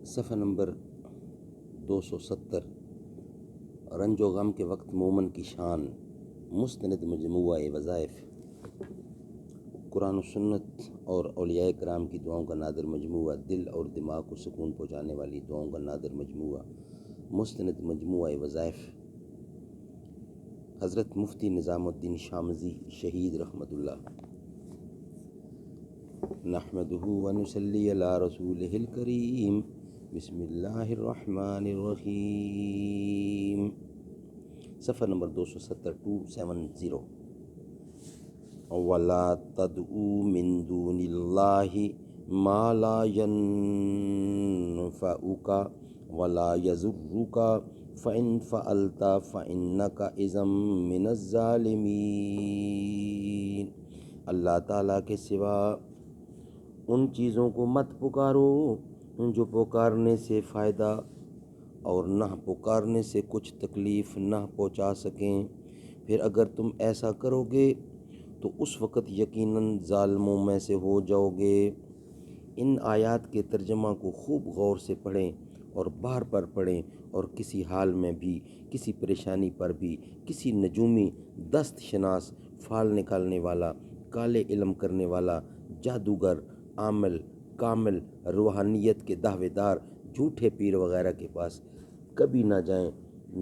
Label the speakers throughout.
Speaker 1: صفحہ نمبر 270 رنج و غم کے وقت مومن کی شان، مستند مجموعہ وظائف، قرآن و سنت اور اولیاء کرام کی دعاؤں کا نادر مجموعہ، دل اور دماغ کو سکون پہنچانے والی دعاؤں کا نادر مجموعہ، مستند مجموعہ وظائف، حضرت مفتی نظام الدین شامزی شہید رحمۃ اللہ۔ نحمدہ ونصلی علی رسولہ الکریم، بسم اللہ الرحمن الرحیم۔ صفحہ نمبر 270 وَلَا تَدْعُوا مِن دُونِ اللَّهِ مَا لَا يَنفَعُكَ وَلَا يَضُرُّكَ فَإِن فَعَلْتَ فَإِنَّكَ إِذًا مِّنَ الظَّالِمِينَ۔ اللہ تعالیٰ کے سوا ان چیزوں کو مت پکارو جو پکارنے سے فائدہ اور نہ پکارنے سے کچھ تکلیف نہ پہنچا سکیں، پھر اگر تم ایسا کرو گے تو اس وقت یقیناً ظالموں میں سے ہو جاؤ گے۔ ان آیات کے ترجمہ کو خوب غور سے پڑھیں اور بار بار پڑھیں، اور کسی حال میں بھی، کسی پریشانی پر بھی، کسی نجومی، دست شناس، فال نکالنے والا، کالے علم کرنے والا، جادوگر، عامل، کامل، روحانیت کے دعوے دار، جھوٹے پیر وغیرہ کے پاس کبھی نہ جائیں،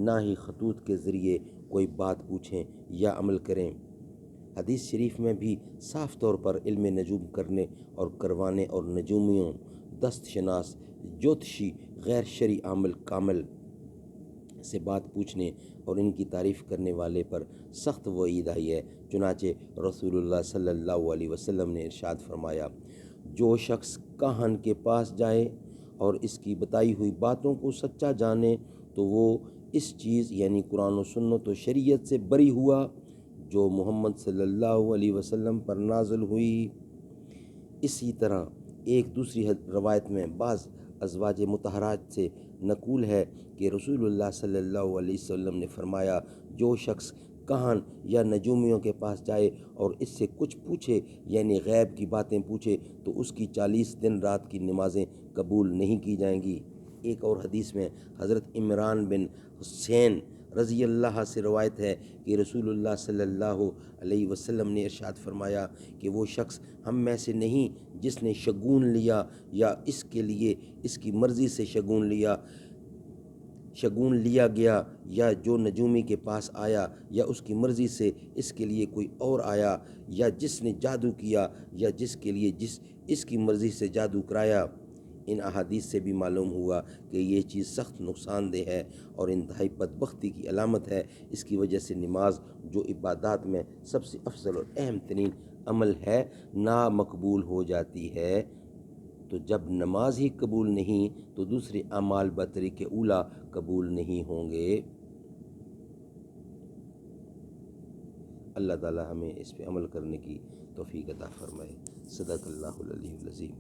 Speaker 1: نہ ہی خطوط کے ذریعے کوئی بات پوچھیں یا عمل کریں۔ حدیث شریف میں بھی صاف طور پر علم نجوم کرنے اور کروانے اور نجومیوں، دست شناس، جوتشی، غیر شرعی عامل کامل سے بات پوچھنے اور ان کی تعریف کرنے والے پر سخت وعید آئی ہے۔ چنانچہ رسول اللہ صلی اللہ علیہ وسلم نے ارشاد فرمایا، جو شخص کاہن کے پاس جائے اور اس کی بتائی ہوئی باتوں کو سچا جانے تو وہ اس چیز یعنی قرآن و سنت و شریعت سے بری ہوا جو محمد صلی اللہ علیہ وسلم پر نازل ہوئی۔ اسی طرح ایک دوسری روایت میں بعض ازواج مطہرات سے نقول ہے کہ رسول اللہ صلی اللہ علیہ وسلم نے فرمایا، جو شخص کاہن یا نجومیوں کے پاس جائے اور اس سے کچھ پوچھے یعنی غیب کی باتیں پوچھے تو اس کی 40 دن رات کی نمازیں قبول نہیں کی جائیں گی۔ ایک اور حدیث میں حضرت عمران بن حسین رضی اللہ سے روایت ہے کہ رسول اللہ صلی اللہ علیہ وسلم نے ارشاد فرمایا کہ وہ شخص ہم میں سے نہیں جس نے شگون لیا یا اس کے لیے اس کی مرضی سے شگون لیا گیا، یا جو نجومی کے پاس آیا یا اس کی مرضی سے اس کے لیے کوئی اور آیا، یا جس نے جادو کیا یا جس کے لیے اس کی مرضی سے جادو کرایا۔ ان احادیث سے بھی معلوم ہوا کہ یہ چیز سخت نقصان دہ ہے اور انتہائی بدبختی کی علامت ہے۔ اس کی وجہ سے نماز جو عبادات میں سب سے افضل اور اہم ترین عمل ہے نامقبول ہو جاتی ہے۔ تو جب نماز ہی قبول نہیں تو دوسرے اعمال بطریق اولیٰ قبول نہیں ہوں گے۔ اللہ تعالی ہمیں اس پہ عمل کرنے کی توفیق عطا فرمائے۔ صدق اللہ العلی العظیم۔